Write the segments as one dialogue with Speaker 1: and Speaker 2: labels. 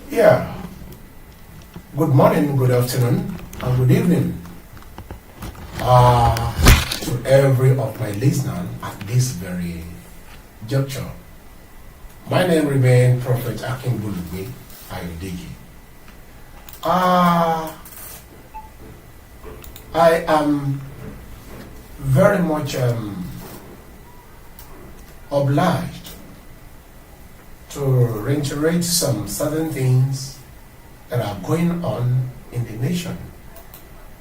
Speaker 1: Yeah. Good morning, good afternoon, and good evening to every of my listeners at this very juncture. My name remains Prophet Akin Bulugbe Ayodiji. I am very much obliged to reiterate some certain things that are going on in the nation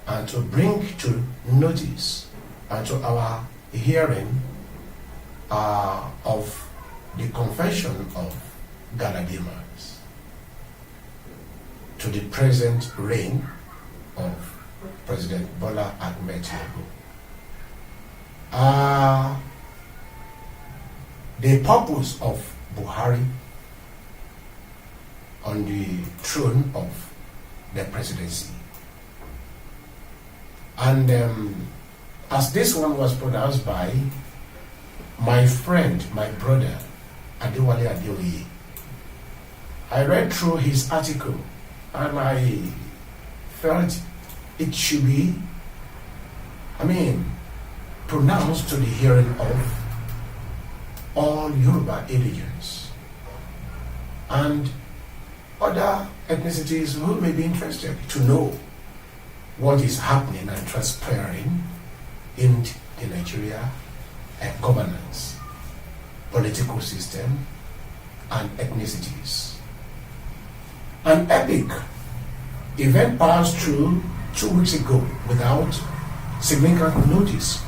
Speaker 1: and to bring to notice and to our hearing of the confession of Galadimas to the present reign of President Bola Ahmed Tinubu. The purpose of Buhari on the throne of the presidency. And as this one was pronounced by my friend, my brother, Adewale Adeoye, I read through his article and I felt it should be, pronounced to the hearing of all Yoruba indigents and other ethnicities who may be interested to know what is happening and transpiring in the Nigeria governance, political system, and ethnicities. An epic event passed through 2 weeks ago without significant notice.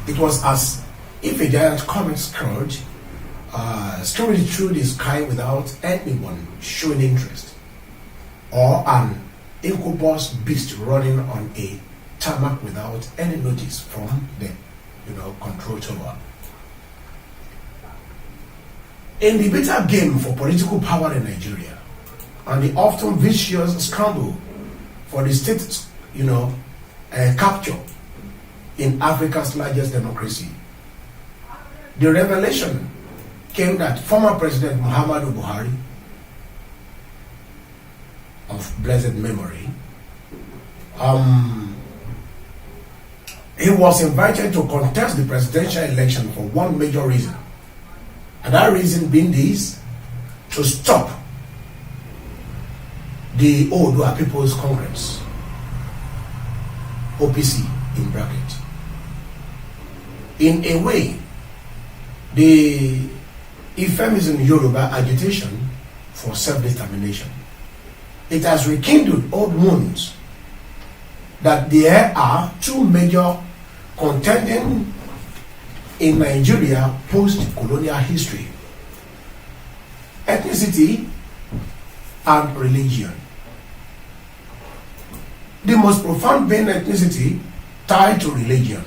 Speaker 1: It was as if a giant comet scourge scurried through the sky without anyone showing interest, or an incubus beast running on a tarmac without any notice from the control tower. In the bitter game for political power in Nigeria and the often vicious scramble for the state capture in Africa's largest democracy, the revelation came that former President Muhammadu Buhari, of blessed memory, he was invited to contest the presidential election for one major reason. And that reason being this: to stop the Oodua People's Congress, OPC in bracket. In a way, the euphemism Yoruba agitation for self-determination. It has rekindled old wounds that there are two major contending in Nigeria post-colonial history: ethnicity and religion. The most profound being ethnicity tied to religion.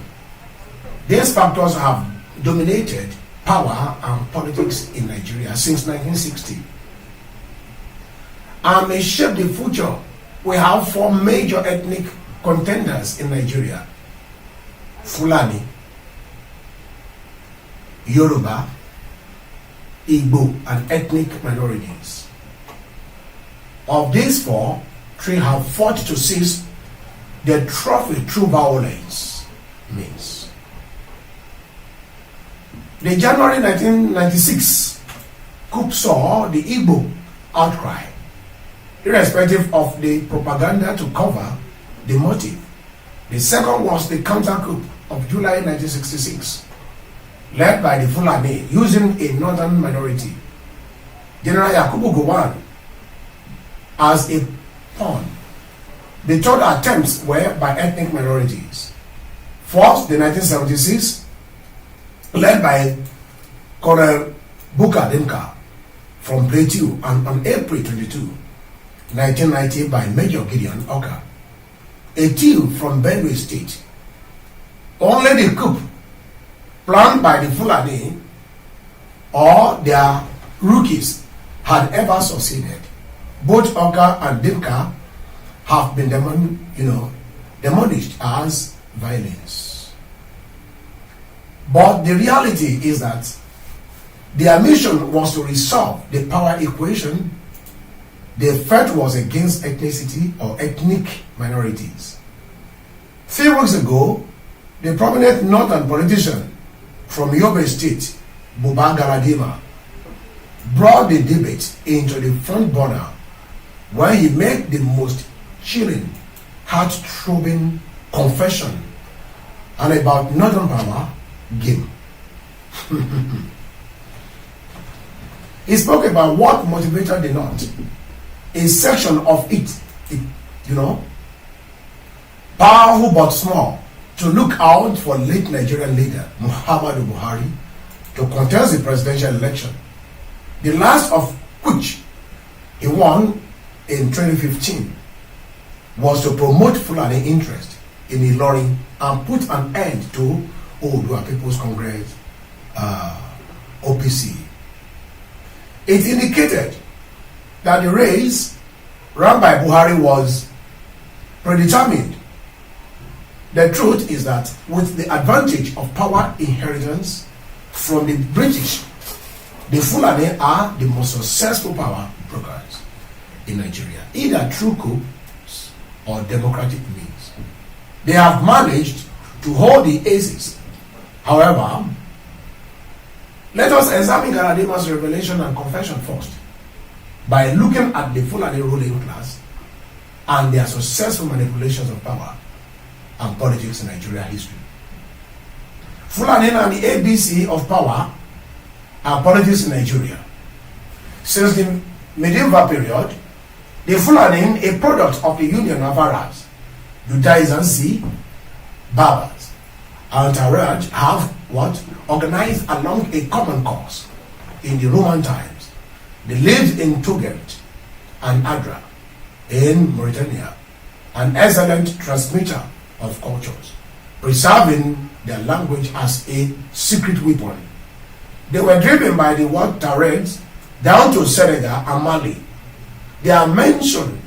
Speaker 1: These factors have dominated power and politics in Nigeria since 1960 and may shape the future. We have four major ethnic contenders in Nigeria: Fulani, Yoruba, Igbo, and ethnic minorities. Of these four, three have fought to seize the trophy through violence means. The January 1996 coup saw the Igbo outcry, irrespective of the propaganda to cover the motive. The second was the counter coup of July 1966, led by the Fulani using a northern minority, General Yakubu Gowon, as a pawn. The third attempts were by ethnic minorities. Fourth, the 1976, led by Colonel Buka Demka from Plateau, and on April 22, 1990, by Major Gideon Oka, a team from Benue State. Only the coup planned by the Fulani or their rookies had ever succeeded. Both Oka and Dimka have been demolished as violence. But the reality is that their mission was to resolve the power equation The threat was against ethnicity or ethnic minorities. Few weeks ago, the prominent northern politician from Yobe State, Buba Galadima, brought the debate into the front burner when he made the most chilling, heart-throbbing confession and about Northern Power game. He spoke about what motivated the North. A section of it, powerful but small, to look out for late Nigerian leader Muhammadu Buhari to contest the presidential election, the last of which he won in 2015, was to promote Fulani interest in Ilorin and put an end to Oodua People's Congress, OPC. It indicated that the race run by Buhari was predetermined. The truth is that with the advantage of power inheritance from the British, the Fulani are the most successful power brokers in Nigeria, either through coups or democratic means. They have managed to hold the aces. However, let us examine Galadima's revelation and confession first by looking at the Fulani ruling class and their successful manipulations of power and politics in Nigeria history. Fulani and the ABC of power and politics in Nigeria. Since the medieval period, the Fulani, a product of the union of Arabs, Judaizansi, Berbers, and Taraj, have organized along a common cause in the Roman times. They lived in Tuget and Adra in Mauritania, an excellent transmitter of cultures, preserving their language as a secret weapon. They were driven by the word Tareds down to Senegal and Mali. Their mention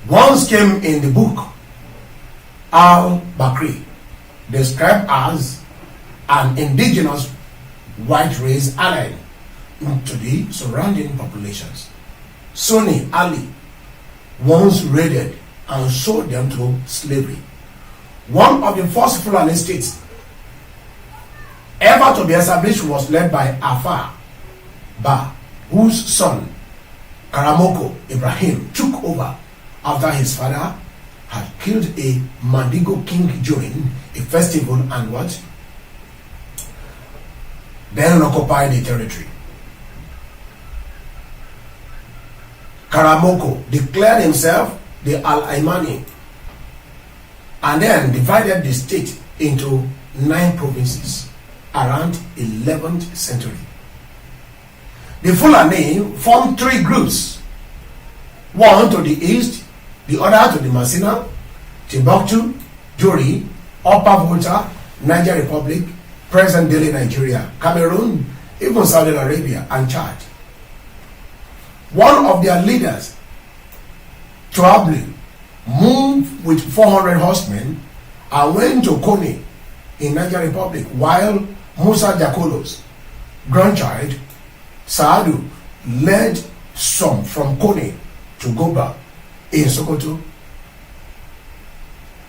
Speaker 1: once came in the book Al-Bakri, described as an indigenous white race allied to the surrounding populations. Sunni Ali once raided and sold them to slavery. One of the first Fulani states ever to be established was led by Afar Ba, whose son Karamoko Ibrahim took over after his father had killed a Mandigo king during a festival and then occupied the territory. Karamoko declared himself the Al-Aimani and then divided the state into 9 provinces around 11th century. The Fulani formed 3 groups, one to the east, the other to the Masina, Timbuktu, Jori, Upper Volta, Niger Republic, present-day Nigeria, Cameroon, even Saudi Arabia and Chad. One of their leaders, Tuabli, moved with 400 horsemen and went to Kone in Niger Republic, while Musa Jakolo's grandchild, Saadu, led some from Kone to Goba in Sokoto.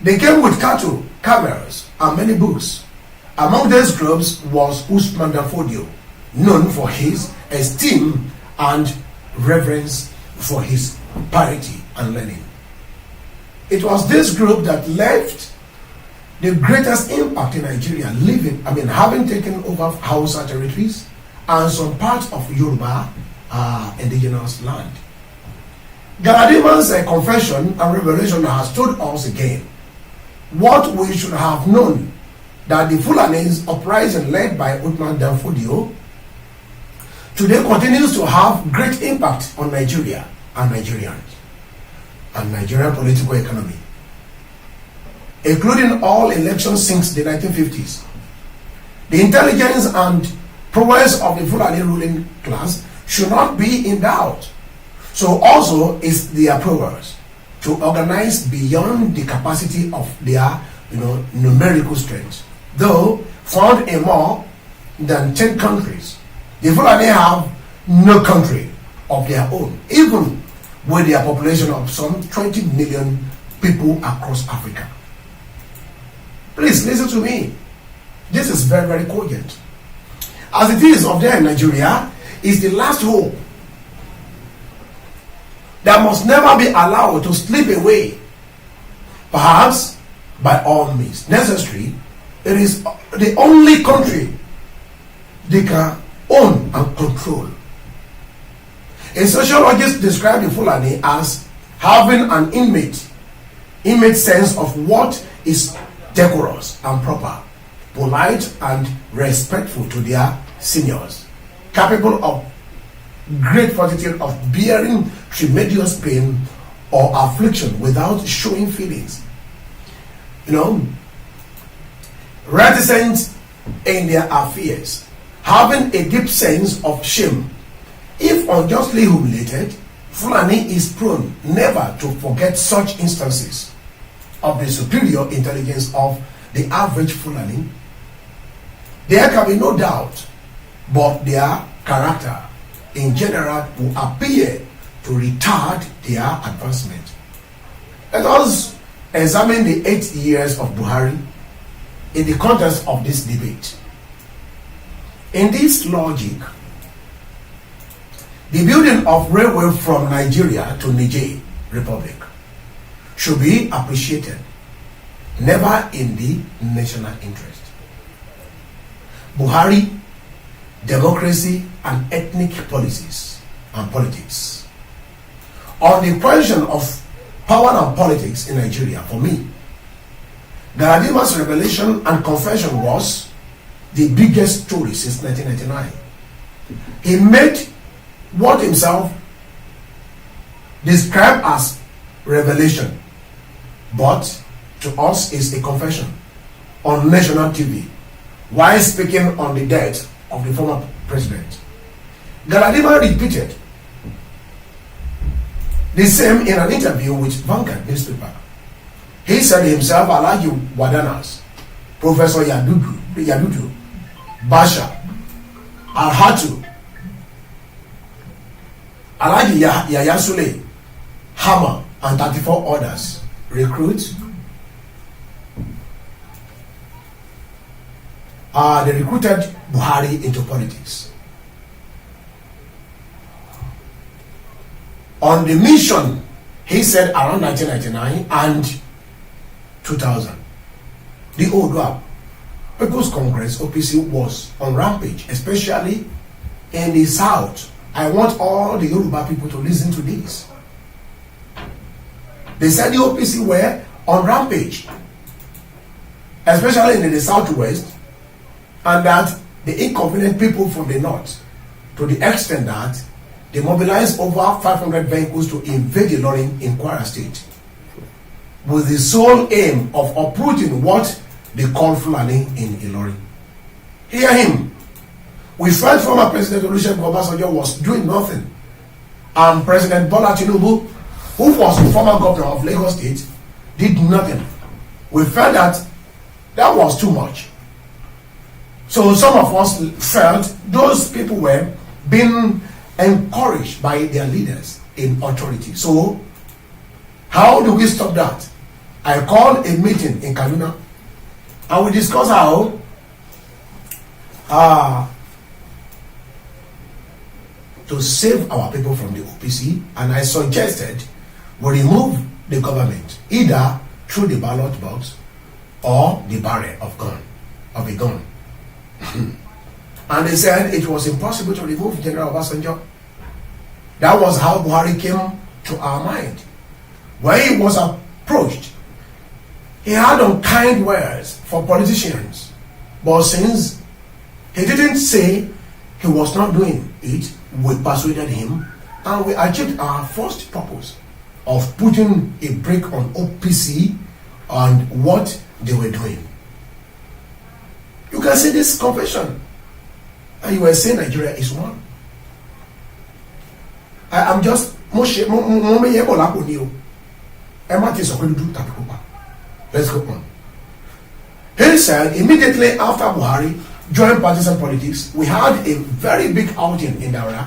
Speaker 1: They came with cattle, camels, and many books. Among these groups was Usman Danfodio, known for his esteem and reverence for his piety and learning. It was this group that left the greatest impact in Nigeria, having taken over Hausa territories and some parts of Yoruba indigenous land. Galadima's confession and revelation has told us again what we should have known, that the Fulani's uprising led by Usman Danfodio today continues to have great impact on Nigeria and Nigerians and Nigerian political economy, including all elections since the 1950s. The intelligence and prowess of the Fulani ruling class should not be in doubt. So also is their prowess to organize beyond the capacity of their numerical strength. Though found in more than 10 countries, the Fulani have no country of their own, even with their population of some 20 million people across Africa. Please listen to me. This is very, very cogent. As it is of there in Nigeria, is the last hope that must never be allowed to slip away. Perhaps, by all means necessary, it is the only country they can own and control. A sociologist described the Fulani as having an innate sense of what is decorous and proper, polite and respectful to their seniors, capable of great fortitude of bearing tremendous pain or affliction without showing feelings. Reticent in their affairs, having a deep sense of shame. If unjustly humiliated, Fulani is prone never to forget such instances of the superior intelligence of the average Fulani. There can be no doubt, but their character in general will appear to retard their advancement. Let us examine the 8 years of Buhari in the context of this debate. In this logic, the building of railway from Nigeria to Niger Republic should be appreciated, never in the national interest. Buhari, democracy and ethnic policies and politics. On the question of power and politics in Nigeria, for me, Galadima's revelation and confession was the biggest story since 1999. He made what himself described as revelation, but to us is a confession on national TV while speaking on the death of the former president. Galadima repeated the same in an interview with Vanguard newspaper. He said himself, Alhaji Wadanas, Professor Yadudu, Basha, Alhatu, Alhaji Yaya Sule, Hammer, and 34 others recruits. They recruited Buhari into politics. On the mission, he said around 1999 and 2000, the Odua People's Congress, OPC, was on rampage, especially in the South. I want all the Yoruba people to listen to this. They said the OPC were on rampage, especially in the Southwest, and that the inconvenient people from the North, to the extent that they mobilized over 500 vehicles to invade Ilorin in Kwara State, with the sole aim of uprooting what they call Fulani in Ilorin. Hear him. We felt former President Olusegun Obasanjo was doing nothing, and President Bola Tinubu, who was the former governor of Lagos State, did nothing. We felt that was too much. So some of us felt those people were being encouraged by their leaders in authority. So how do we stop that? I called a meeting in Kaduna, and we discussed how to save our people from the OPC, and I suggested we remove the government either through the ballot box or the barrel of a gun. And they said it was impossible to remove General Obasanjo. That was how Buhari came to our mind. When he was approached, he had unkind words for politicians, but since he didn't say he was not doing it, we persuaded him, and we achieved our first purpose of putting a brake on OPC and what they were doing. You can see this confession, and you were saying Nigeria is one. I am just let's go on. He said immediately after Buhari joined partisan politics, we had a very big outing in Daura,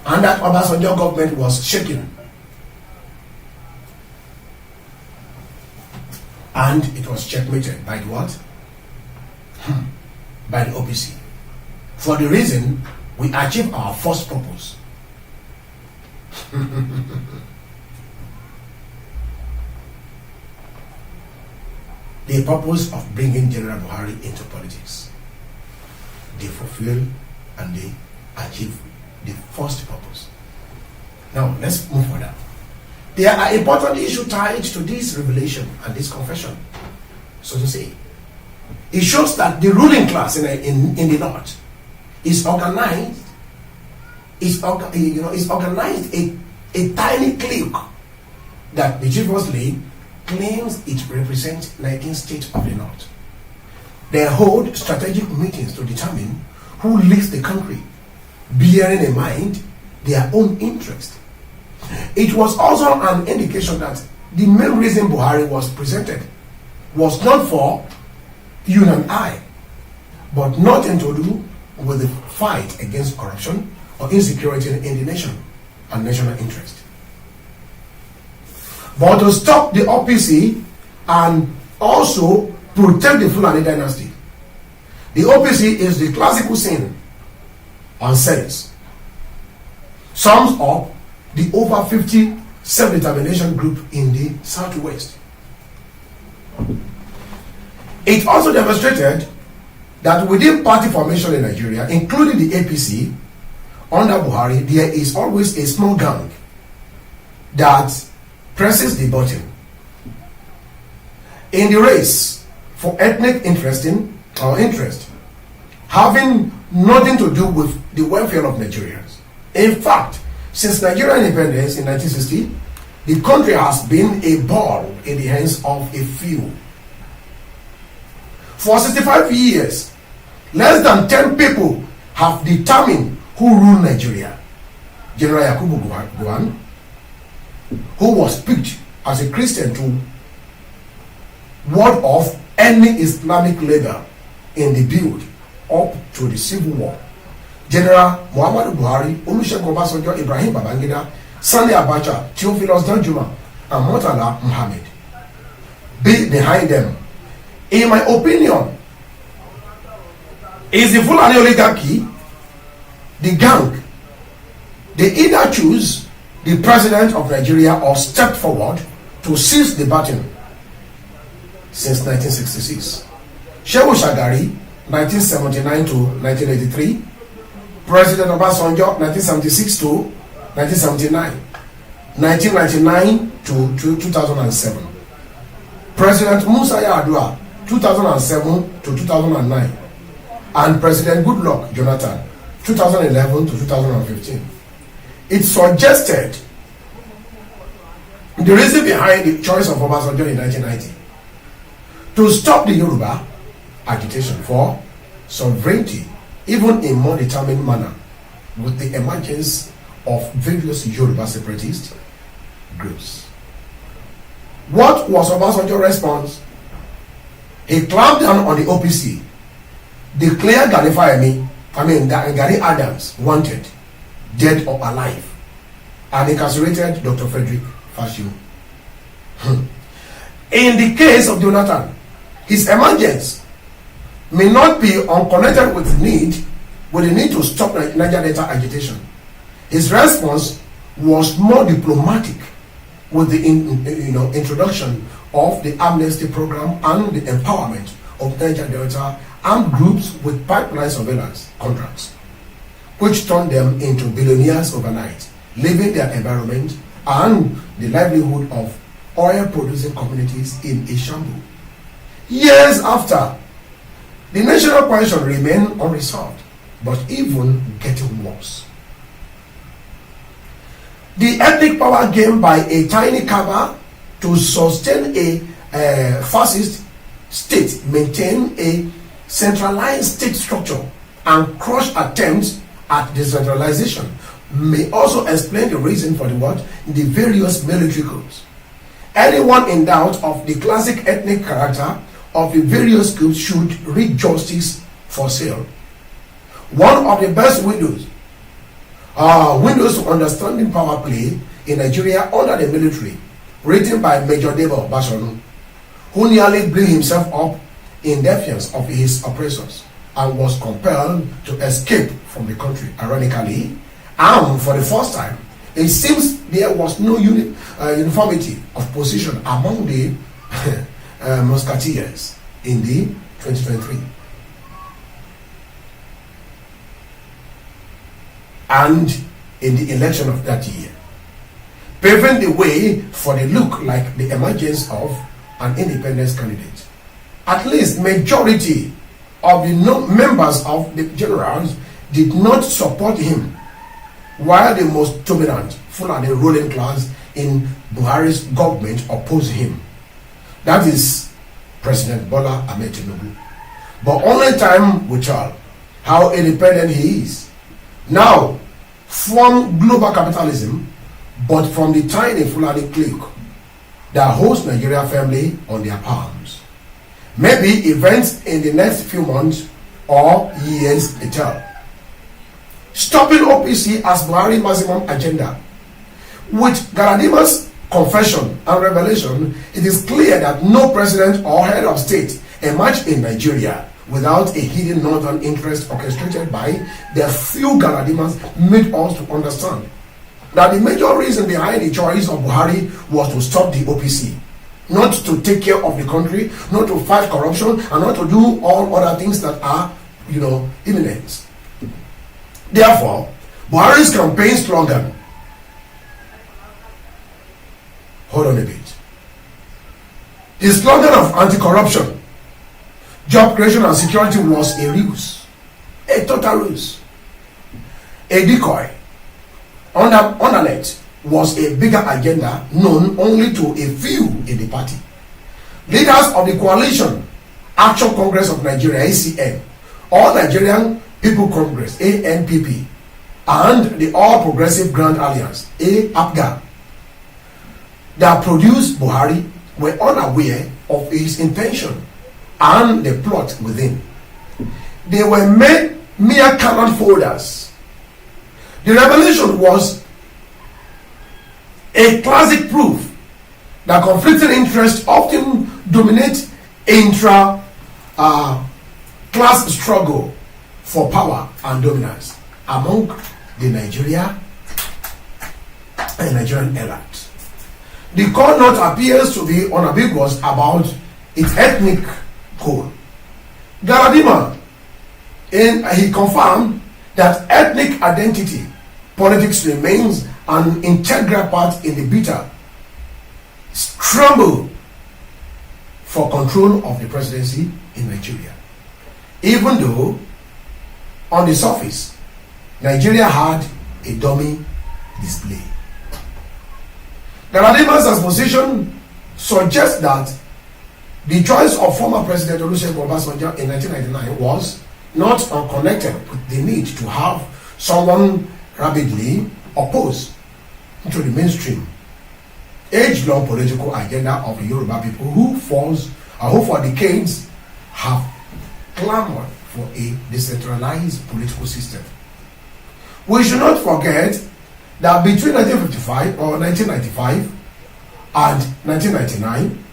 Speaker 1: And that Obasanjo government was shaken. And it was checkmated by the what? By the OPC. For the reason we achieved our first purpose. The purpose of bringing General Buhari into politics. They fulfill and they achieve the first purpose. Now let's move further. There are important issues tied to this revelation and this confession, so to say. It shows that the ruling class in the North is organized. Is organized a tiny clique that the Chief League claims it represents 19 states of the North. They hold strategic meetings to determine who leads the country, bearing in mind their own interest. It was also an indication that the main reason Buhari was presented was not for you and I, but nothing to do with the fight against corruption or insecurity in the nation and national interest, but to stop the OPC and also protect the Fulani dynasty. The OPC is the classical sin on service. Sums up the over 50 self-determination group in the Southwest. It also demonstrated that within party formation in Nigeria, including the APC, under Buhari, there is always a small gang that presses the button. In the race for ethnic interest, having nothing to do with the welfare of Nigerians. In fact, since Nigerian independence in 1960, the country has been a ball in the hands of a few. For 65 years, less than 10 people have determined who rule Nigeria. General Yakubu Gowon, who was picked as a Christian to ward off any Islamic leader in the build up to the Civil War. General Muhammadu Buhari, Olusegun Obasanjo, Ibrahim Babangida, Sani Abacha, Theophilus Danjuma, and Murtala Muhammad be behind them. In my opinion, is the Fulani oligarchy, the gang. They either choose the president of Nigeria or step forward to seize the baton. Since 1966, Shehu Shagari, 1979 to 1983, President Obasanjo, 1976 to 1979, 1999 to 2007, President Musa Yar'Adua, 2007 to 2009, and President Goodluck Jonathan, 2011 to 2015. It suggested the reason behind the choice of Obasanjo in 1990 to stop the Yoruba agitation for sovereignty, even in more determined manner, with the emergence of various Yoruba separatist groups. What was Obasanjo's response? He clamped down on the OPC, declared Gani Adams wanted, dead or alive, and incarcerated Dr. Frederick Fashion. In the case of Jonathan, his emergence may not be unconnected with the need to stop Niger Delta agitation. His response was more diplomatic, with the introduction of the amnesty program and the empowerment of Niger Delta armed groups with pipeline surveillance contracts, which turned them into billionaires overnight, leaving their environment and the livelihood of oil-producing communities in a shambles. Years after, the national question remained unresolved, but even getting worse. The ethnic power gained by a tiny cabal to sustain a fascist state, maintain a centralized state structure, and crush attempts at decentralization may also explain the reason for the various military coups. Anyone in doubt of the classic ethnic character of the various groups should read Justice for Sale, one of the best widows Windows to Understanding Power Play in Nigeria under the Military, written by Major Debo Bashorun, who nearly blew himself up in defiance of his oppressors and was compelled to escape from the country. Ironically, and for the first time, it seems there was no uniformity of position among the Musketeers in the 2023. And in the election of that year, paving the way for the look like the emergence of an independence candidate. At least majority of the members of the generals did not support him, while the most dominant Fulani ruling class in Buhari's government opposed him. That is President Bola Ahmed Tinubu. But only time will tell how independent he is. Now, from global capitalism, but from the tiny Fulani clique that holds Nigeria family on their palms. Maybe events in the next few months or years will tell. Stopping OPC as Buhari maximum agenda. With Galadima's confession and revelation, it is clear that no president or head of state emerged in Nigeria without a hidden northern interest orchestrated by the few Galadimas made us to understand that the major reason behind the choice of Buhari was to stop the OPC, not to take care of the country, not to fight corruption, and not to do all other things that are, imminent. Therefore, Buhari's campaign slogan, hold on a bit, the slogan of anti-corruption, job creation and security was a ruse, a total ruse, a decoy. Undernet was a bigger agenda known only to a few in the party. Leaders of the Coalition Action Congress of Nigeria, ACN, All Nigerian People Congress, ANPP, and the All Progressive Grand Alliance, APGA, that produced Buhari were unaware of his intention and the plot within. They were mere cannon folders. The revelation was a classic proof that conflicting interests often dominate intra-class struggle for power and dominance among the Nigerian elite. The core note appears to be unambiguous about its ethnic core. Galadima, he confirmed that ethnic identity politics remains an integral part in the bitter scramble for control of the presidency in Nigeria. Even though, on the surface, Nigeria had a dummy display. Galadima's exposition suggests that the choice of former President Olusegun Obasanjo in 1999 was not unconnected with the need to have someone rapidly opposed to the mainstream age-long political agenda of the Yoruba people who for decades have clamored for a decentralized political system. We should not forget that between 1955 or 1995 and 1999,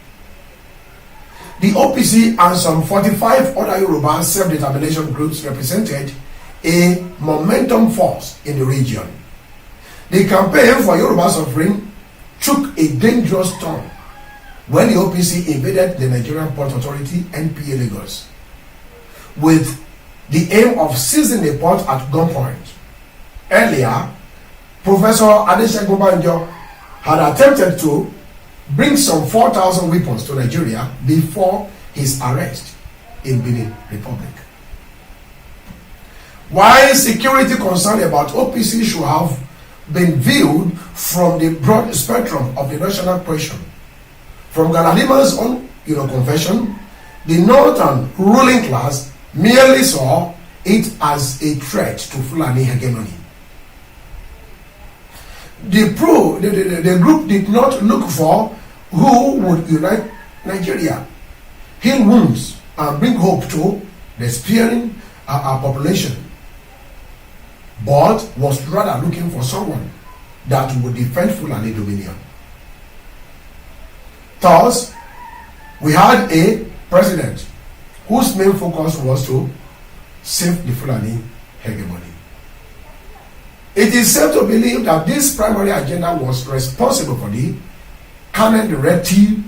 Speaker 1: the OPC and some 45 other Yoruba self-determination groups represented a momentum force in the region. The campaign for Yoruba suffering took a dangerous turn when the OPC invaded the Nigerian Port Authority NPA Lagos with the aim of seizing the port at gunpoint. Earlier, Professor Adesegun Banjo had attempted to bring some 4,000 weapons to Nigeria before his arrest in Benin Republic. While security concern about OPC should have been viewed from the broad spectrum of the national question, from Galadima's own confession, the northern ruling class merely saw it as a threat to Fulani hegemony. The group did not look for who would unite Nigeria, heal wounds, and bring hope to the despairing population, but was rather looking for someone that would defend Fulani dominion. Thus, we had a president whose main focus was to save the Fulani hegemony. It is safe to believe that this primary agenda was responsible for the canon directive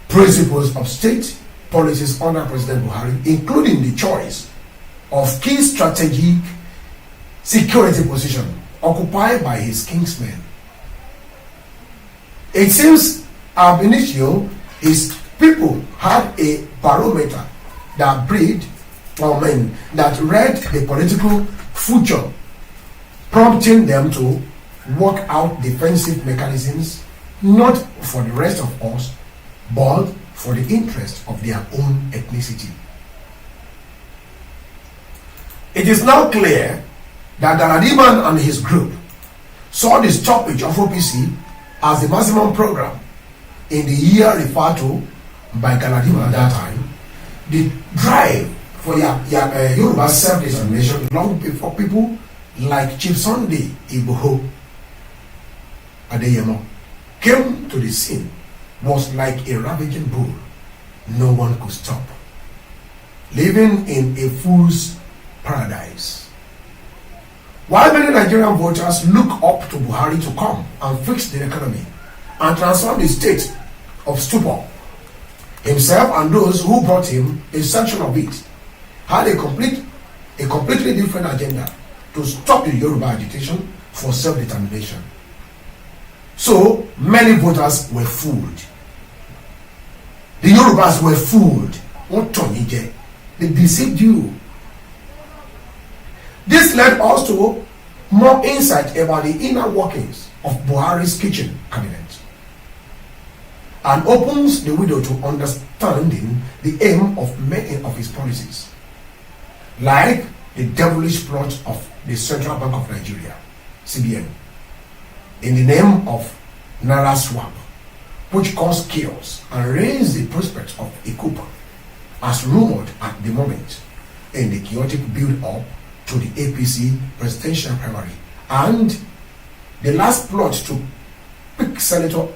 Speaker 1: principles of state policies under President Buhari, including the choice of key strategic security position occupied by his kingsmen. It seems ab initio his people had a barometer that that read the political future, prompting them to work out defensive mechanisms not for the rest of us, but for the interest of their own ethnicity. It is now clear that Galadima and his group saw the stoppage of OPC as the maximum program in the year referred to by Galadima at that time. The drive for Yoruba self-determination long before people like Chief Sunday Igboho Adeyemo came to the scene was like a ravaging bull no one could stop, living in a fool's paradise. While many Nigerian voters look up to Buhari to come and fix the economy and transform the state of stupor, himself and those who brought him a section of it had a completely different agenda to stop the Yoruba agitation for self-determination. So many voters were fooled. The Yorubas were fooled. They deceived you. This led us to more insight about the inner workings of Buhari's kitchen cabinet and opens the window to understanding the aim of many of his policies, like the devilish plot of the Central Bank of Nigeria, CBN, in the name of Naira swap, which caused chaos and raised the prospect of a coup, as rumored at the moment, in the chaotic build-up to the APC presidential primary, and the last plot to pick Senator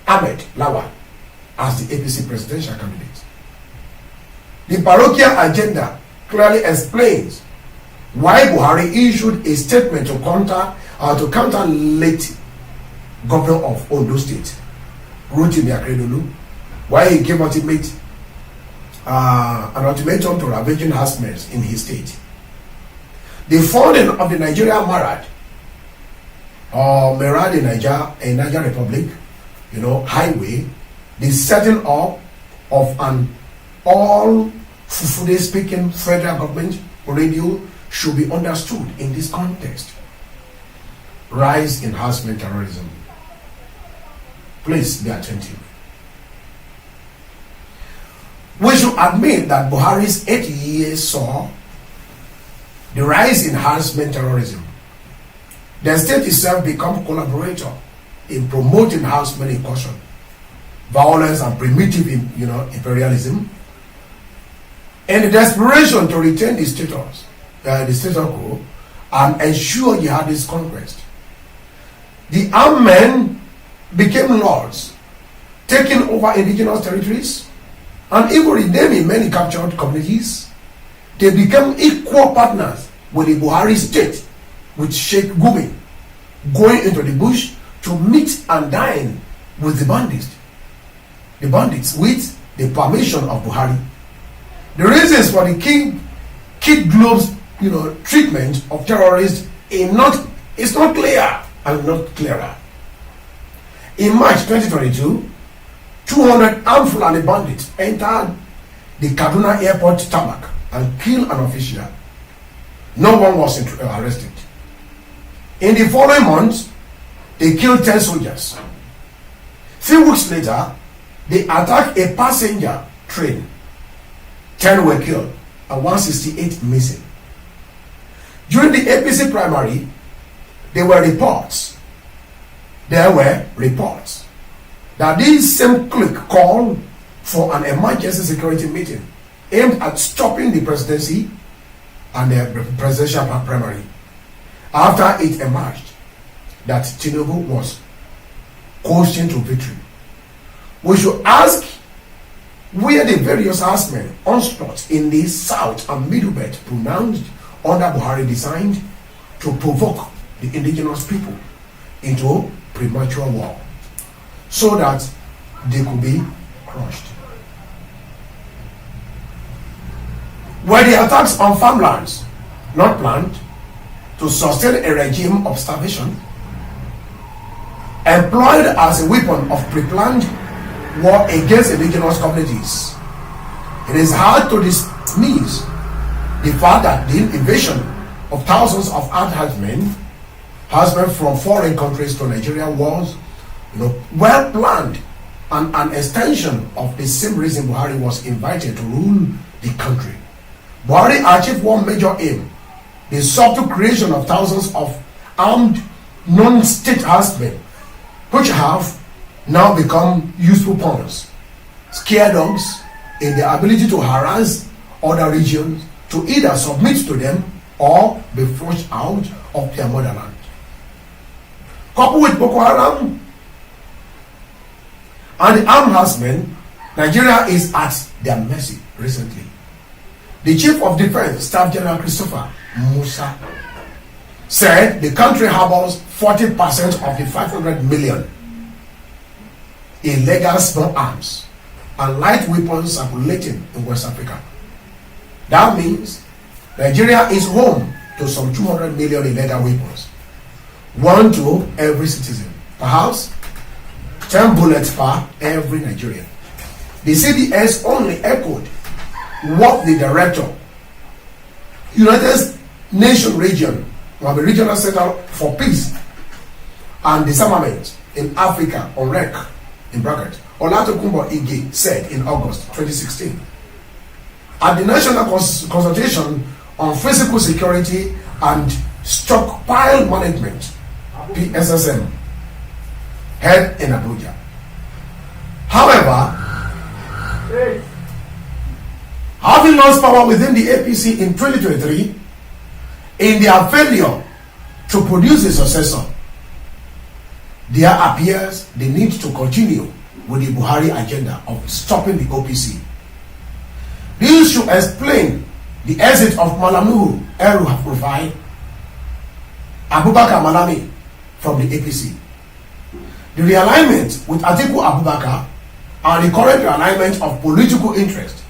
Speaker 1: Ahmed Lawal as the APC presidential candidate. The parochial agenda clearly explains why Buhari issued a statement to counter late governor of Ondo State, Rotimi Akeredolu, why he gave an ultimatum to ravaging herdsmen in his state. The funding of the Nigeria Marad, or Merad in Niger Republic, highway, the setting up of an all Fufude speaking federal government radio should be understood in this context. Rise in harassment terrorism. Please be attentive. We should admit that Buhari's 8 years saw the rise in harassment terrorism. The state itself become collaborator in promoting harassment incursion, violence and primitive imperialism, and the desperation to retain the status quo and ensure jihadist conquest. The armed men became lords, taking over indigenous territories and even renaming many captured communities. They became equal partners with the Buhari state, with Sheikh Gumi going into the bush to meet and dine with the bandits with the permission of Buhari. The reasons for the Kid Globe's treatment of terrorists is not clear and not clearer. In March 2022, 200 armed Fulani bandits entered the Kaduna airport tarmac and killed an official. No one was arrested. In the following months, they killed 10 soldiers. Few weeks later, they attacked a passenger train. 10 were killed and 168 missing. During the APC primary, there were reports that this same clique called for an emergency security meeting aimed at stopping the presidency and the presidential primary. after it emerged that Tinubu was coasting to victory. We should ask where the various herdsmen onslaughts in the south and middle belt pronounced under Buhari designed to provoke the indigenous people into premature war so that they could be crushed. Were the attacks on farmlands not planned to sustain a regime of starvation, employed as a weapon of pre-planned war against indigenous communities? It is hard to dismiss the fact that the invasion of thousands of armed herdsmen from foreign countries to Nigeria was, well planned and an extension of the same reason Buhari was invited to rule the country. Buhari achieved one major aim: the subtle creation of thousands of armed non-state herdsmen, which have now become useful pawns, scaredogs in their ability to harass other regions to either submit to them or be forced out of their motherland. Coupled with Boko Haram and the armed herdsmen, Nigeria is at their mercy recently. The Chief of Defense Staff General Christopher Musa said the country harbors 40% of the 500 million illegal small arms and light weapons circulating in West Africa. That means Nigeria is home to some 200 million illegal weapons, one to every citizen, perhaps 10 bullets per every Nigerian. The CDS only echoed what the director, United Nations region, or the Regional Center for Peace and Disarmament in Africa, ONREC, in bracket, Olatokunbo Ige, said in August 2016. At the National Consultation on Physical Security and Stockpile Management, PSSM, held in Abuja. However, having lost power within the APC in 2023, in their failure to produce a successor, there appears the need to continue with the Buhari agenda of stopping the OPC. This should explain the exit of Malam Nuhu El-Rufai, Abubakar Malami from the APC, the realignment with Atiku Abubakar, and the current realignment of political interest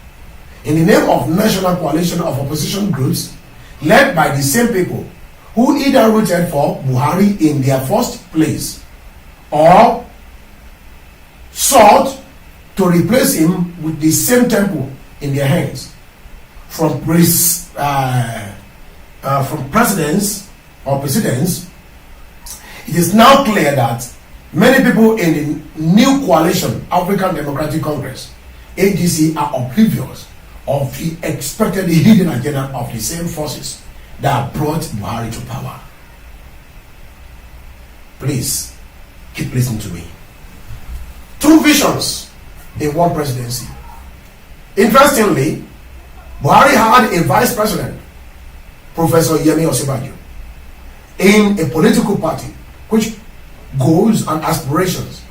Speaker 1: in the name of National Coalition of Opposition Groups led by the same people who either rooted for Buhari in their first place or sought to replace him with the same temple in their hands from presidents or presidents. It is now clear that many people in the new coalition, African Democratic Congress, ADC, are oblivious of the expected hidden agenda of the same forces that brought Buhari to power. Please keep listening to me. Two visions in one presidency. Interestingly, Buhari had a vice president, Professor Yemi Osinbajo, in a political party which goals and aspirations,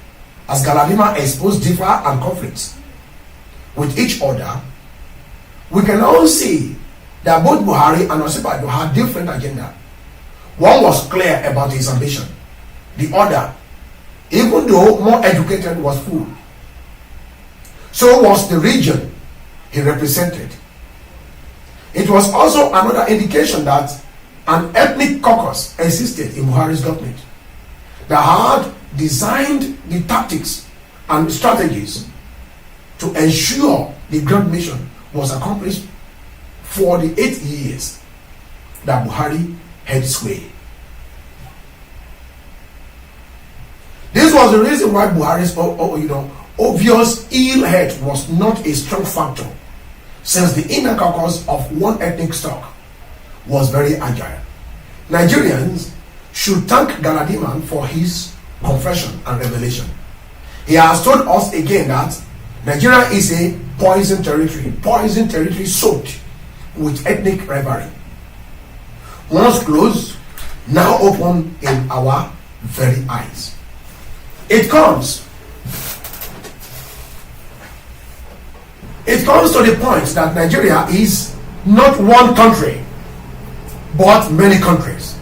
Speaker 1: as Galadima exposed, differ and conflicts with each other. We can all see that both Buhari and Osinbajo had different agenda. One was clear about his ambition. The other, even though more educated, was fooled. So was the region he represented. It was also another indication that an ethnic caucus existed in Buhari's government that had designed the tactics and strategies to ensure the grand mission was accomplished for the 8 years that Buhari had sway. This was the reason why Buhari's obvious ill health was not a strong factor, since the inner caucus of one ethnic stock was very agile. Nigerians should thank Galadima for his confession and revelation. He has told us again that Nigeria is a poison territory soaked with ethnic rivalry. Once closed, now open in our very eyes. It comes to the point that Nigeria is not one country, but many countries,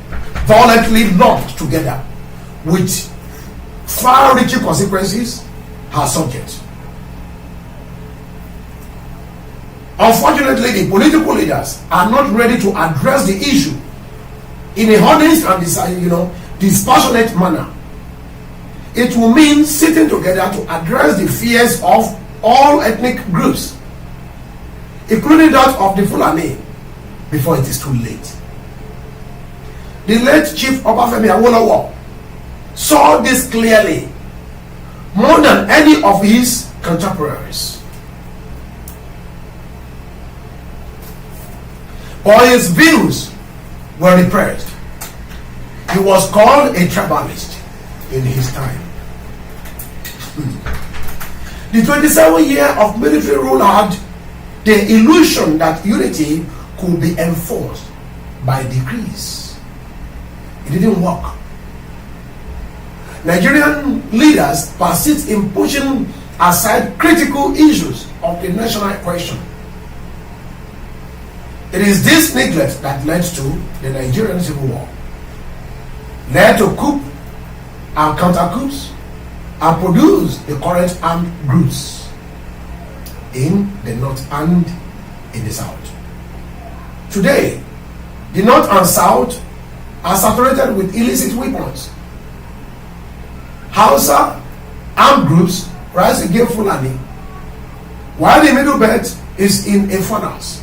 Speaker 1: violently lumped together with far-reaching consequences are subject. Unfortunately, the political leaders are not ready to address the issue in a honest and dispassionate manner. It will mean sitting together to address the fears of all ethnic groups, including that of the Fulani, before it is too late. The late Chief Obafemi Awolowo saw this clearly more than any of his contemporaries. But his views were repressed. He was called a tribalist in his time. The 27 years of military rule had the illusion that unity could be enforced by decrees. It didn't work. Nigerian leaders persist in pushing aside critical issues of the national question. It is this neglect that led to the Nigerian Civil War, led to coup and counter-coups, and produced the current armed groups in the north and in the south. Today, the north and south are saturated with illicit weapons. Hausa armed groups rise against Fulani, while the middle belt is in a furnace.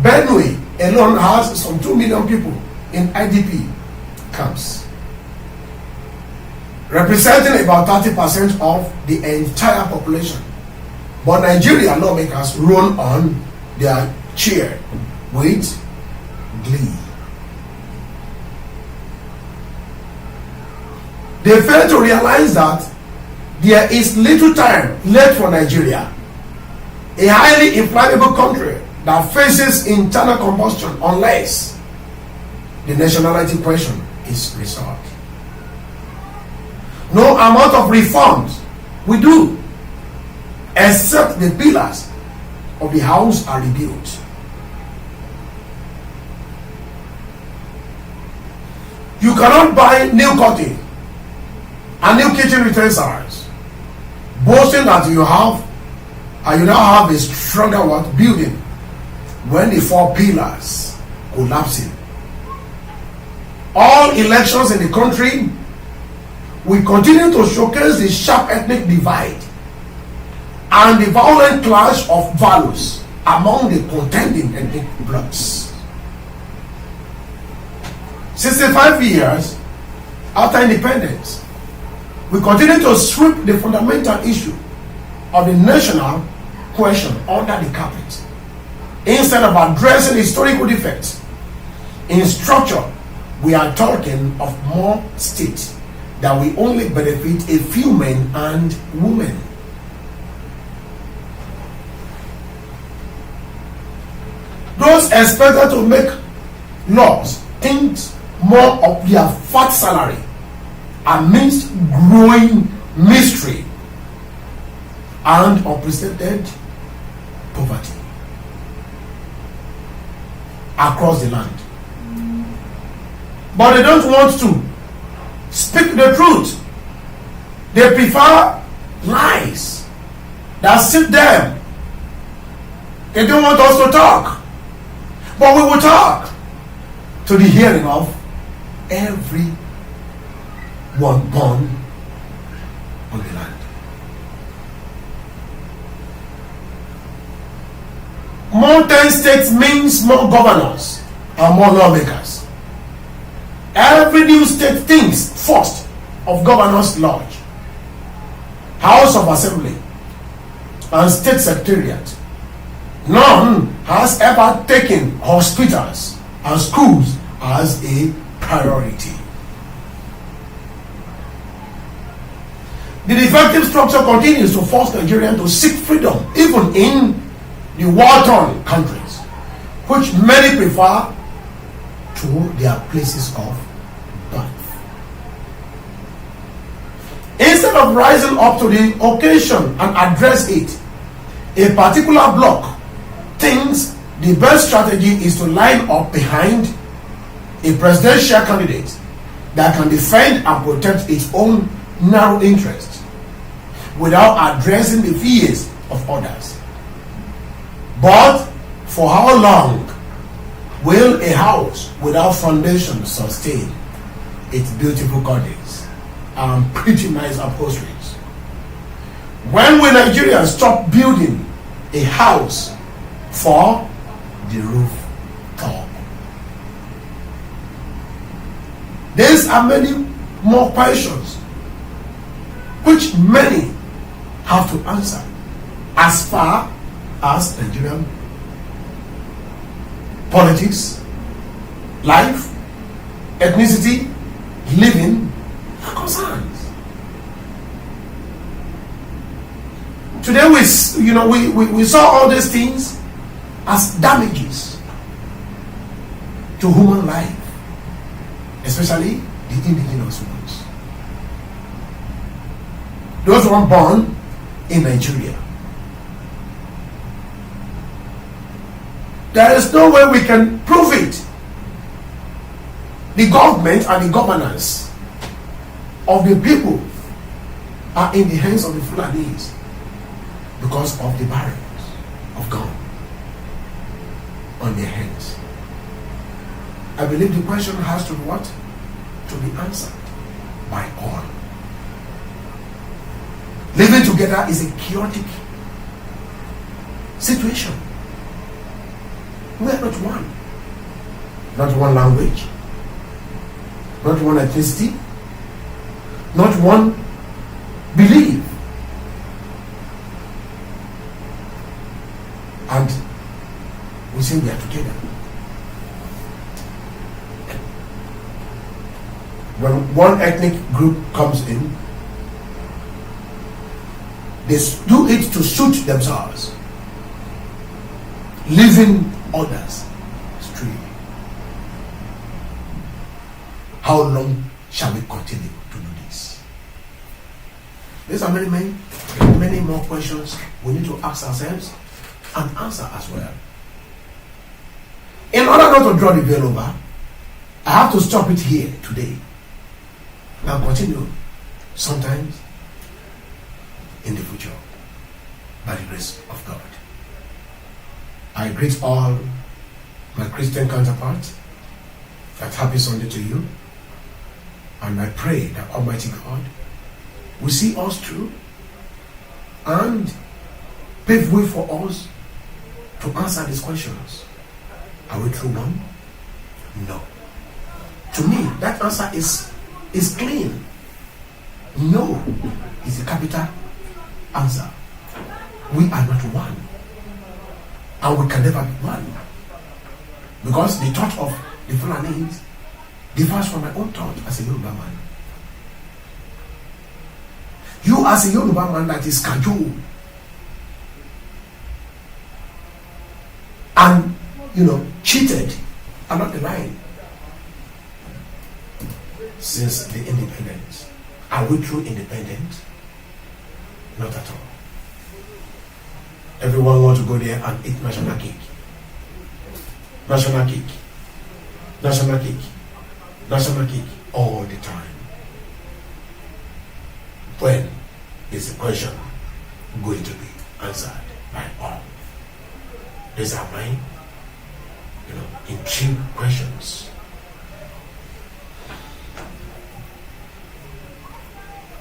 Speaker 1: Benue alone has some 2 million people in IDP camps, representing about 30% of the entire population. But Nigerian lawmakers roll on their chair with glee. They fail to realize that there is little time left for Nigeria, a highly inflammable country that faces internal combustion unless the nationality question is resolved. No amount of reforms we do, except the pillars of the house are rebuilt. You cannot buy new curtain and new kitchen utensils, boasting that you now have a stronger building when the 4 pillars collapsing. All elections in the country will continue to showcase the sharp ethnic divide and the violent clash of values among the contending ethnic blocs. 65 years after independence, we continue to sweep the fundamental issue of the national question under the carpet, instead of addressing historical defects in structure. We are talking of more states that will only benefit a few men and women. Those expected to make laws think more of their fat salary amidst growing mystery and unprecedented poverty across the land. But they don't want to speak the truth. They prefer lies that suit them. They don't want us to talk. But we will talk to the hearing of every one born on the land. More 10 states means more governors and more lawmakers. Every new state thinks first of Governor's Lodge, House of Assembly, and State Secretariat. None has ever taken hospitals and schools as a priority. The defective structure continues to force Nigerians to seek freedom, even in the war-torn countries, which many prefer to their places of birth. Instead of rising up to the occasion and address it, a particular bloc thinks the best strategy is to line up behind a presidential candidate that can defend and protect its own narrow interests without addressing the fears of others. But for how long will a house without foundation sustain its beautiful gardens and pretty nice upholsteries? When will Nigeria stop building a house for the rooftop? There are many more questions which many have to answer as far as Nigerian politics, life, ethnicity, living are concerned. Today we saw all these things as damages to human life, especially the indigenous ones. Those who were born in Nigeria. There is no way we can prove it. The government and the governance of the people are in the hands of the Fulanis because of the barrels of gun on their hands. I believe the question has to be what? To be answered by all. Living together is a chaotic situation. We are not one. Not one language. Not one ethnicity. Not one belief. And we say we are together. When one ethnic group comes in, they do it to suit themselves, leaving others astray. How long shall we continue to do this? There are many more questions we need to ask ourselves and answer as well. In order not to draw the veil over, I have to stop it here today and continue sometimes in the future by the grace of God. I greet all my Christian counterparts. That happy Sunday to you. And I pray that Almighty God will see us through and pave way for us to answer these questions. Are we through one? No. To me, that answer is clean. No is a capital answer. We are not one. And we can never be one. Because the thought of the Fulanis differs from my own thought as a Yoruba man. You as a Yoruba man that is cajoled and cheated along the line since the independence. Are we true independent? Not at all. Everyone wants to go there and eat national cake. National cake. National cake. National cake all the time. When is the question going to be answered by all? These are my intriguing questions.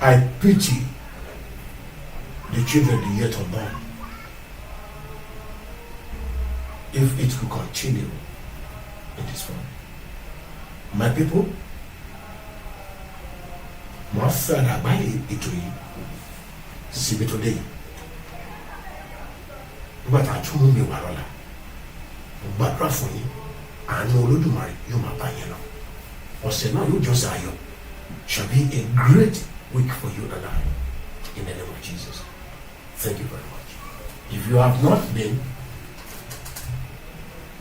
Speaker 1: I pity the children yet unborn. If it could continue in this form. My people, more further by it will see me today. But I told me Warola. But Rafuni, I know Ludumari, you my payano. Or say, no, you just are you. Shall be a great week for you and I. In the name of Jesus. Thank you very much. If you have not been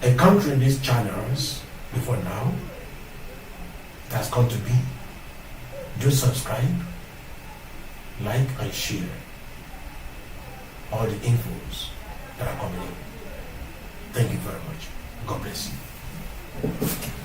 Speaker 1: encountering these channels, Before now, it has come to be. Do subscribe, like and share all the infos that are coming in. Thank you very much. God bless you.